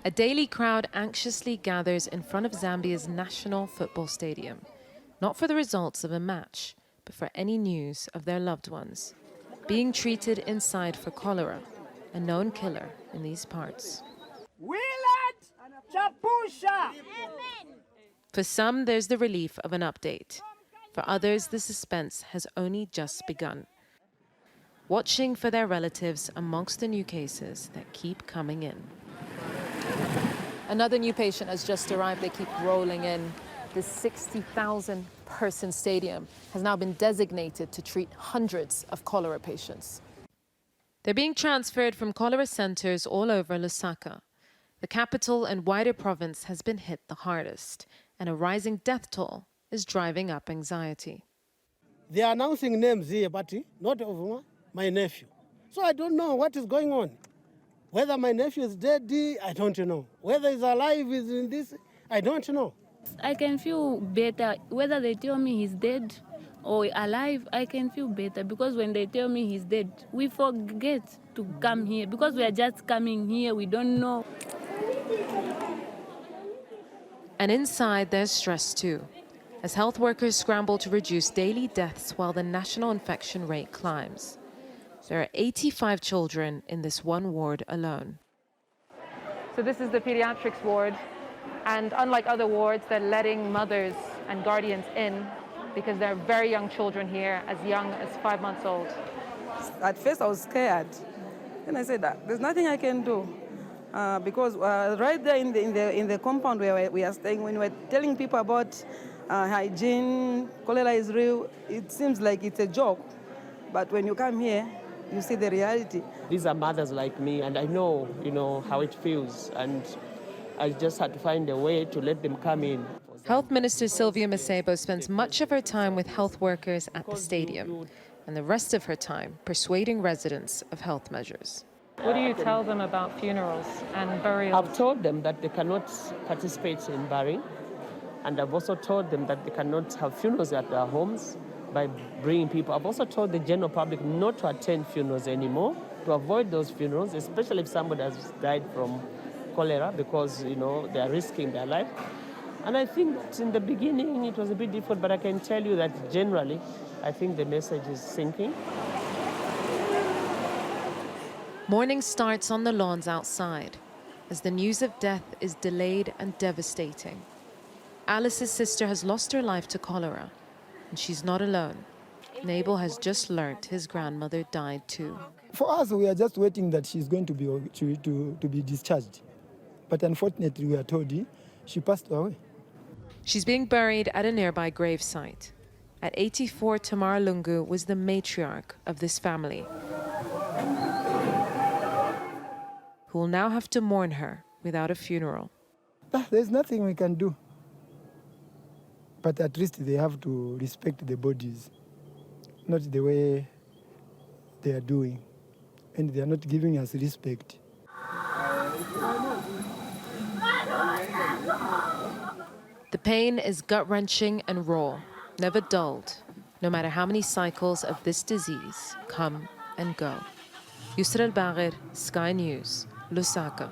A daily crowd anxiously gathers in front of Zambia's national football stadium, not for the results of a match, but for any news of their loved ones being treated inside for cholera, a known killer in these parts. For some, there's the relief of an update. For others, the suspense has only just begun, watching for their relatives amongst the new cases that keep coming in. Another new patient has just arrived. They keep rolling in. This 60,000 person stadium has now been designated to treat hundreds of cholera patients. They're being transferred from cholera centers all over Lusaka. The capital and wider province has been hit the hardest, and a rising death toll is driving up anxiety. They are announcing names here, but not of my nephew. So I don't know what is going on. Whether my nephew is dead, I don't know. Whether he's alive is in this, I don't know. I can feel better. Whether they tell me he's dead or alive, I can feel better, because when they tell me he's dead, we forget to come here, because we are just coming here, we don't know. And inside, there's stress too, as health workers scramble to reduce daily deaths while the national infection rate climbs. There are 85 children in this one ward alone. So this is the pediatrics ward, and unlike other wards, they're letting mothers and guardians in because there are very young children here, as young as 5 months old. At first I was scared. Then I said, there's nothing I can do. Because right there in the compound where we are staying, when we're telling people about hygiene, cholera is real, it seems like it's a joke. But when you come here, you see the reality. These are mothers like me, and I know, how it feels, and I just had to find a way to let them come in. Health Minister Sylvia Masebo spends much of her time with health workers at the stadium, and the rest of her time persuading residents of health measures. What do you tell them about funerals and burials? I've told them that they cannot participate in burying, and I've also told them that they cannot have funerals at their homes by bringing people. I've also told the general public not to attend funerals anymore, to avoid those funerals, especially if somebody has died from cholera, because, they are risking their life. And I think in the beginning it was a bit difficult, but I can tell you that generally, I think the message is sinking. Morning starts on the lawns outside, as the news of death is delayed and devastating. Alice's sister has lost her life to cholera, and she's not alone. Nabel has just learnt his grandmother died too. For us, we are just waiting that she's going to be discharged. But unfortunately, we are told she passed away. She's being buried at a nearby gravesite. At 84, Tamara Lungu was the matriarch of this family, who will now have to mourn her without a funeral. There's nothing we can do. But at least they have to respect the bodies, not the way they are doing. And they are not giving us respect. The pain is gut-wrenching and raw, never dulled, no matter how many cycles of this disease come and go. Yusra al-Bagher, Sky News, Lusaka.